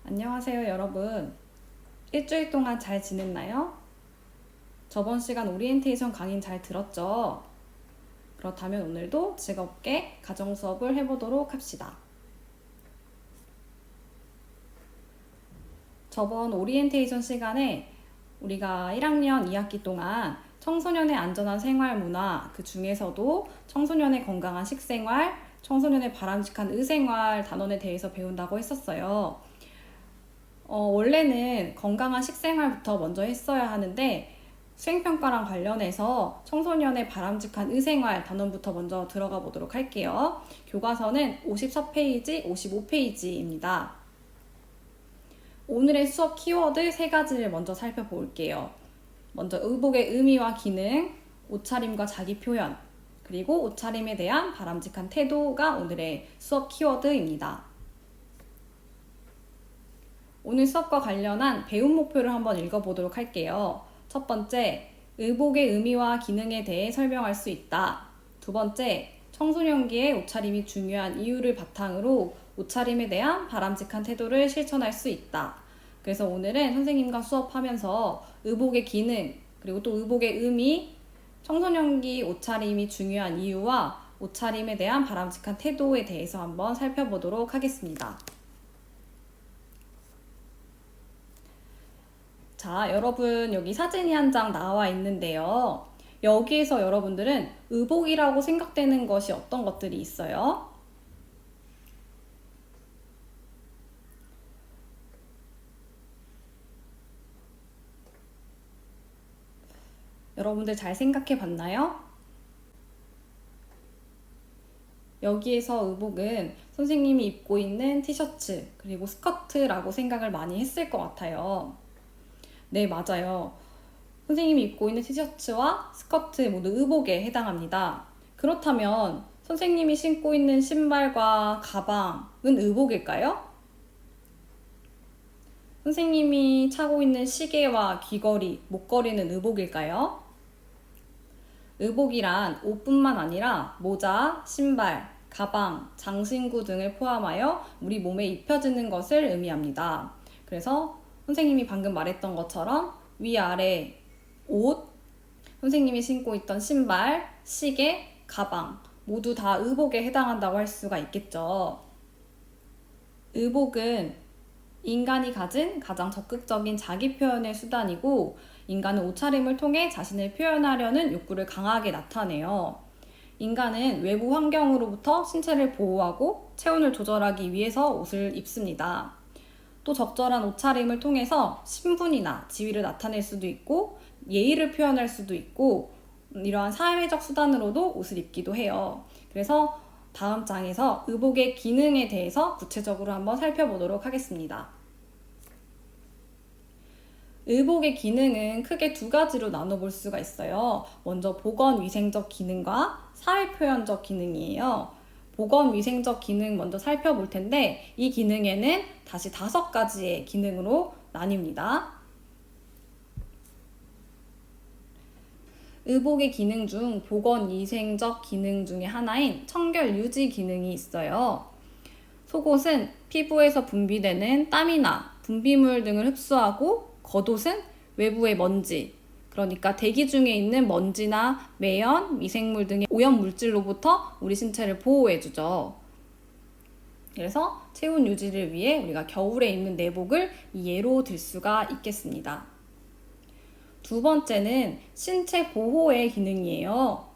안녕하세요, 여러분. 일주일 동안 잘 지냈나요? 저번 시간 오리엔테이션 강의 잘 들었죠? 그렇다면 오늘도 즐겁게 가정 수업을 해보도록 합시다. 저번 오리엔테이션 시간에 우리가 1학년 2학기 동안 청소년의 안전한 생활 문화, 그 중에서도 청소년의 건강한 식생활, 청소년의 바람직한 의생활 단원에 대해서 배운다고 했었어요. 원래는 건강한 식생활부터 먼저 했어야 하는데 수행평가랑 관련해서 청소년의 바람직한 의생활 단원부터 먼저 들어가 보도록 할게요. 교과서는 54페이지, 55페이지입니다. 오늘의 수업 키워드 3가지를 먼저 살펴볼게요. 먼저 의복의 의미와 기능, 옷차림과 자기 표현, 그리고 옷차림에 대한 바람직한 태도가 오늘의 수업 키워드입니다. 오늘 수업과 관련한 배움 목표를 한번 읽어보도록 할게요. 첫 번째, 의복의 의미와 기능에 대해 설명할 수 있다. 두 번째, 청소년기의 옷차림이 중요한 이유를 바탕으로 옷차림에 대한 바람직한 태도를 실천할 수 있다. 그래서 오늘은 선생님과 수업하면서 의복의 기능, 그리고 또 의복의 의미, 청소년기 옷차림이 중요한 이유와 옷차림에 대한 바람직한 태도에 대해서 한번 살펴보도록 하겠습니다. 자, 여러분 여기 사진이 한 장 나와 있는데요. 여기에서 여러분들은 의복이라고 생각되는 것이 어떤 것들이 있어요? 여러분들 잘 생각해 봤나요? 여기에서 의복은 선생님이 입고 있는 티셔츠 그리고 스커트라고 생각을 많이 했을 것 같아요. 네, 맞아요. 선생님이 입고 있는 티셔츠와 스커트 모두 의복에 해당합니다. 그렇다면 선생님이 신고 있는 신발과 가방은 의복일까요? 선생님이 차고 있는 시계와 귀걸이, 목걸이는 의복일까요? 의복이란 옷뿐만 아니라 모자, 신발, 가방, 장신구 등을 포함하여 우리 몸에 입혀지는 것을 의미합니다. 그래서 선생님이 방금 말했던 것처럼 위아래 옷, 선생님이 신고 있던 신발, 시계, 가방 모두 다 의복에 해당한다고 할 수가 있겠죠. 의복은 인간이 가진 가장 적극적인 자기 표현의 수단이고 인간은 옷차림을 통해 자신을 표현하려는 욕구를 강하게 나타내요. 인간은 외부 환경으로부터 신체를 보호하고 체온을 조절하기 위해서 옷을 입습니다. 또 적절한 옷차림을 통해서 신분이나 지위를 나타낼 수도 있고 예의를 표현할 수도 있고 이러한 사회적 수단으로도 옷을 입기도 해요. 그래서 다음 장에서 의복의 기능에 대해서 구체적으로 한번 살펴보도록 하겠습니다. 의복의 기능은 크게 2가지로 나눠볼 수가 있어요. 먼저 보건위생적 기능과 사회표현적 기능이에요. 보건위생적 기능 먼저 살펴볼 텐데 이 기능에는 다시 5가지의 기능으로 나뉩니다. 의복의 기능 중 보건위생적 기능 중에 하나인 청결 유지 기능이 있어요. 속옷은 피부에서 분비되는 땀이나 분비물 등을 흡수하고 겉옷은 외부의 먼지, 그러니까 대기 중에 있는 먼지나 매연, 미생물 등의 오염물질로부터 우리 신체를 보호해주죠. 그래서 체온 유지를 위해 우리가 겨울에 입는 내복을 이 예로 들 수가 있겠습니다. 2번째는 신체 보호의 기능이에요.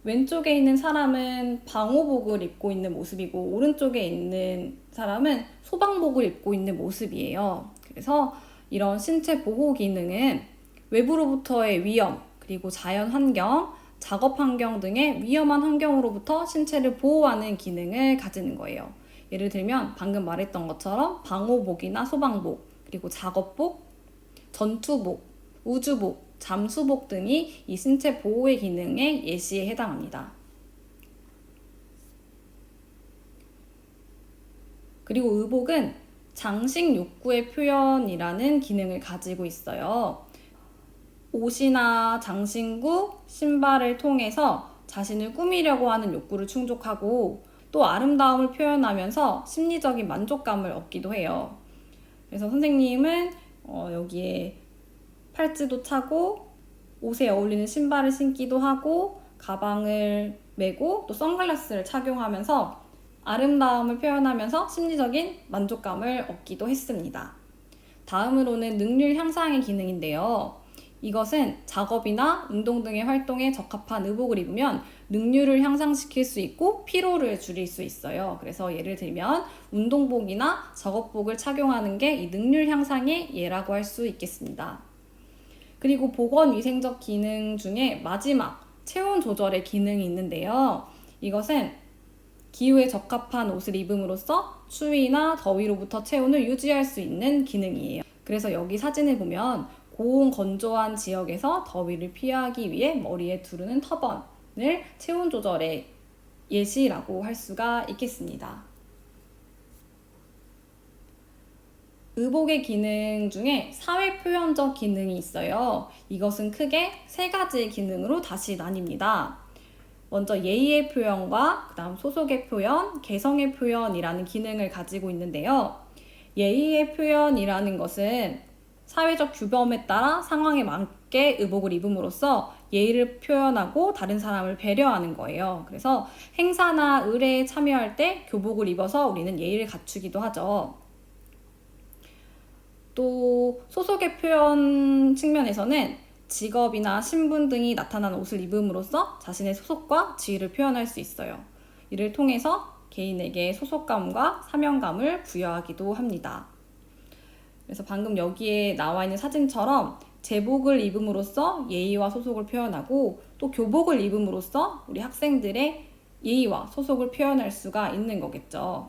왼쪽에 있는 사람은 방호복을 입고 있는 모습이고 오른쪽에 있는 사람은 소방복을 입고 있는 모습이에요. 그래서 이런 신체 보호 기능은 외부로부터의 위험, 그리고 자연 환경, 작업 환경 등의 위험한 환경으로부터 신체를 보호하는 기능을 가지는 거예요. 예를 들면 방금 말했던 것처럼 방호복이나 소방복, 그리고 작업복, 전투복, 우주복, 잠수복 등이 이 신체 보호의 기능의 예시에 해당합니다. 그리고 의복은 장식 욕구의 표현이라는 기능을 가지고 있어요. 옷이나 장신구, 신발을 통해서 자신을 꾸미려고 하는 욕구를 충족하고 또 아름다움을 표현하면서 심리적인 만족감을 얻기도 해요. 그래서 선생님은 여기에 팔찌도 차고 옷에 어울리는 신발을 신기도 하고 가방을 메고 또 선글라스를 착용하면서 아름다움을 표현하면서 심리적인 만족감을 얻기도 했습니다. 다음으로는 능률 향상의 기능인데요. 이것은 작업이나 운동 등의 활동에 적합한 의복을 입으면 능률을 향상시킬 수 있고 피로를 줄일 수 있어요. 그래서 예를 들면 운동복이나 작업복을 착용하는 게 이 능률 향상의 예라고 할 수 있겠습니다. 그리고 보건위생적 기능 중에 마지막 체온 조절의 기능이 있는데요. 이것은 기후에 적합한 옷을 입음으로써 추위나 더위로부터 체온을 유지할 수 있는 기능이에요. 그래서 여기 사진을 보면 고온 건조한 지역에서 더위를 피하기 위해 머리에 두르는 터번을 체온 조절의 예시라고 할 수가 있겠습니다. 의복의 기능 중에 사회 표현적 기능이 있어요. 이것은 크게 세 가지 기능으로 다시 나뉩니다. 먼저 예의의 표현과 그다음 소속의 표현, 개성의 표현이라는 기능을 가지고 있는데요. 예의의 표현이라는 것은 사회적 규범에 따라 상황에 맞게 의복을 입음으로써 예의를 표현하고 다른 사람을 배려하는 거예요. 그래서 행사나 의례에 참여할 때 교복을 입어서 우리는 예의를 갖추기도 하죠. 또 소속의 표현 측면에서는 직업이나 신분 등이 나타나는 옷을 입음으로써 자신의 소속과 지위를 표현할 수 있어요. 이를 통해서 개인에게 소속감과 사명감을 부여하기도 합니다. 그래서 방금 여기에 나와 있는 사진처럼 제복을 입음으로써 예의와 소속을 표현하고 또 교복을 입음으로써 우리 학생들의 예의와 소속을 표현할 수가 있는 거겠죠.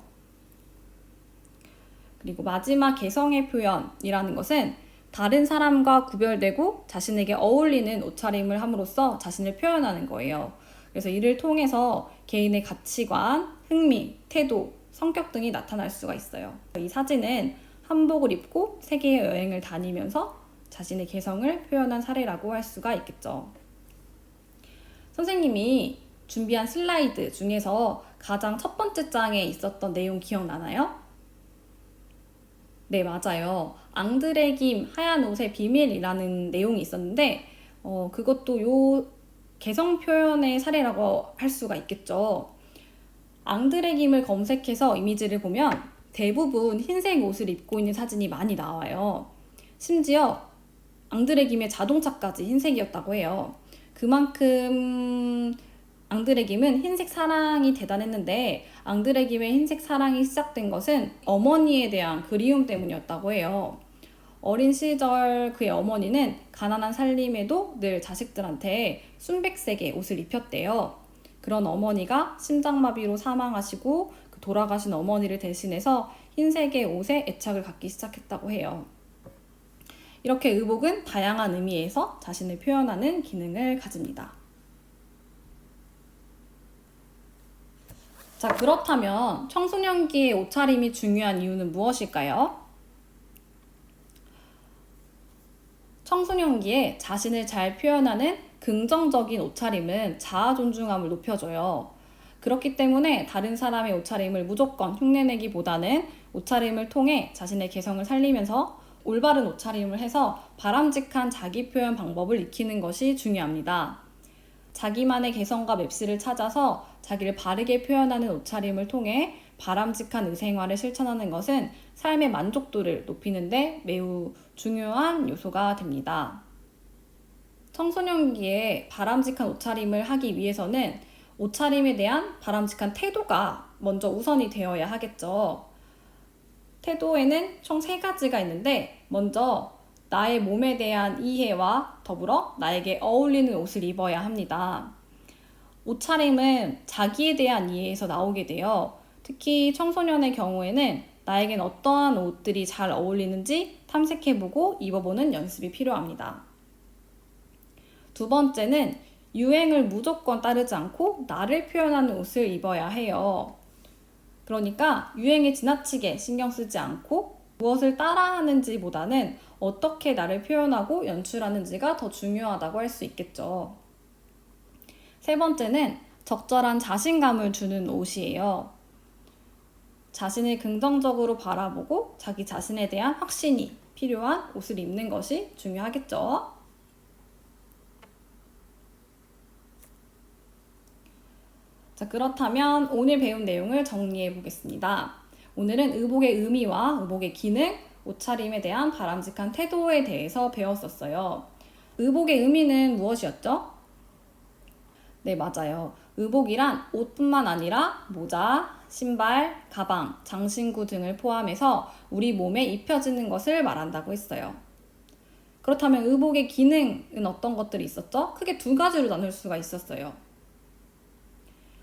그리고 마지막 개성의 표현이라는 것은 다른 사람과 구별되고 자신에게 어울리는 옷차림을 함으로써 자신을 표현하는 거예요. 그래서 이를 통해서 개인의 가치관, 흥미, 태도, 성격 등이 나타날 수가 있어요. 이 사진은 한복을 입고 세계 여행을 다니면서 자신의 개성을 표현한 사례라고 할 수가 있겠죠. 선생님이 준비한 슬라이드 중에서 가장 첫 번째 장에 있었던 내용 기억나나요? 네, 맞아요. 앙드레 김 하얀 옷의 비밀이라는 내용이 있었는데 그것도 요 개성 표현의 사례라고 할 수가 있겠죠. 앙드레 김을 검색해서 이미지를 보면 대부분 흰색 옷을 입고 있는 사진이 많이 나와요. 심지어 앙드레 김의 자동차까지 흰색이었다고 해요. 그만큼 앙드레 김은 흰색 사랑이 대단했는데 앙드레 김의 흰색 사랑이 시작된 것은 어머니에 대한 그리움 때문이었다고 해요. 어린 시절 그의 어머니는 가난한 살림에도 늘 자식들한테 순백색의 옷을 입혔대요. 그런 어머니가 심장마비로 사망하시고 그 돌아가신 어머니를 대신해서 흰색의 옷에 애착을 갖기 시작했다고 해요. 이렇게 의복은 다양한 의미에서 자신을 표현하는 기능을 가집니다. 자, 그렇다면 청소년기의 옷차림이 중요한 이유는 무엇일까요? 청소년기에 자신을 잘 표현하는 긍정적인 옷차림은 자아 존중감을 높여줘요. 그렇기 때문에 다른 사람의 옷차림을 무조건 흉내내기보다는 옷차림을 통해 자신의 개성을 살리면서 올바른 옷차림을 해서 바람직한 자기 표현 방법을 익히는 것이 중요합니다. 자기만의 개성과 맵시를 찾아서 자기를 바르게 표현하는 옷차림을 통해 바람직한 의생활을 실천하는 것은 삶의 만족도를 높이는 데 매우 중요한 요소가 됩니다. 청소년기에 바람직한 옷차림을 하기 위해서는 옷차림에 대한 바람직한 태도가 먼저 우선이 되어야 하겠죠. 태도에는 총 3가지가 있는데 먼저 나의 몸에 대한 이해와 더불어 나에게 어울리는 옷을 입어야 합니다. 옷차림은 자기에 대한 이해에서 나오게 돼요. 특히 청소년의 경우에는 나에겐 어떠한 옷들이 잘 어울리는지 탐색해보고 입어보는 연습이 필요합니다. 두 번째는 유행을 무조건 따르지 않고 나를 표현하는 옷을 입어야 해요. 그러니까 유행에 지나치게 신경 쓰지 않고 무엇을 따라하는지보다는 어떻게 나를 표현하고 연출하는지가 더 중요하다고 할 수 있겠죠. 세 번째는 적절한 자신감을 주는 옷이에요. 자신을 긍정적으로 바라보고 자기 자신에 대한 확신이 필요한 옷을 입는 것이 중요하겠죠. 자, 그렇다면 오늘 배운 내용을 정리해 보겠습니다. 오늘은 의복의 의미와 의복의 기능, 옷차림에 대한 바람직한 태도에 대해서 배웠었어요. 의복의 의미는 무엇이었죠? 네, 맞아요. 의복이란 옷뿐만 아니라 모자, 신발, 가방, 장신구 등을 포함해서 우리 몸에 입혀지는 것을 말한다고 했어요. 그렇다면 의복의 기능은 어떤 것들이 있었죠? 크게 두 가지로 나눌 수가 있었어요.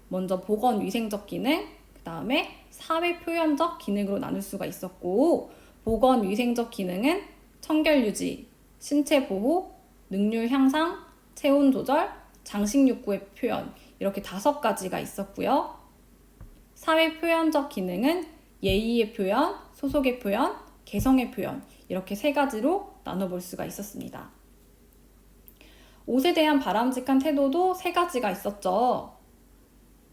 먼저 보건 위생적 기능, 그 다음에 사회 표현적 기능으로 나눌 수가 있었고, 보건 위생적 기능은 청결 유지, 신체 보호, 능률 향상, 체온 조절, 장식 욕구의 표현, 이렇게 5가지가 있었고요. 사회 표현적 기능은 예의의 표현, 소속의 표현, 개성의 표현, 이렇게 3가지로 나눠볼 수가 있었습니다. 옷에 대한 바람직한 태도도 3가지가 있었죠.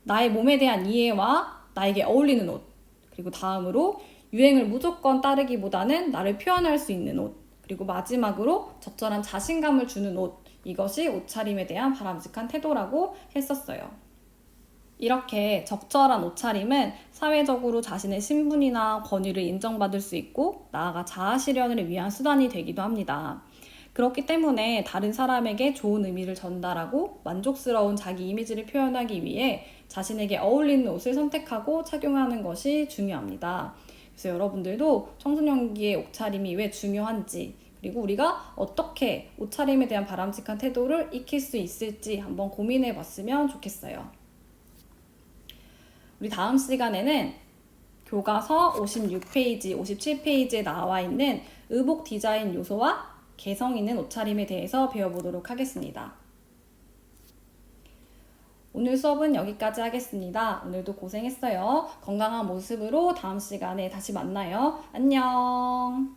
나의 몸에 대한 이해와 나에게 어울리는 옷, 그리고 다음으로 유행을 무조건 따르기보다는 나를 표현할 수 있는 옷, 그리고 마지막으로 적절한 자신감을 주는 옷, 이것이 옷차림에 대한 바람직한 태도라고 했었어요. 이렇게 적절한 옷차림은 사회적으로 자신의 신분이나 권위를 인정받을 수 있고 나아가 자아 실현을 위한 수단이 되기도 합니다. 그렇기 때문에 다른 사람에게 좋은 의미를 전달하고 만족스러운 자기 이미지를 표현하기 위해 자신에게 어울리는 옷을 선택하고 착용하는 것이 중요합니다. 그래서 여러분들도 청소년기의 옷차림이 왜 중요한지, 그리고 우리가 어떻게 옷차림에 대한 바람직한 태도를 익힐 수 있을지 한번 고민해 봤으면 좋겠어요. 우리 다음 시간에는 교과서 56페이지, 57페이지에 나와 있는 의복 디자인 요소와 개성 있는 옷차림에 대해서 배워보도록 하겠습니다. 오늘 수업은 여기까지 하겠습니다. 오늘도 고생했어요. 건강한 모습으로 다음 시간에 다시 만나요. 안녕.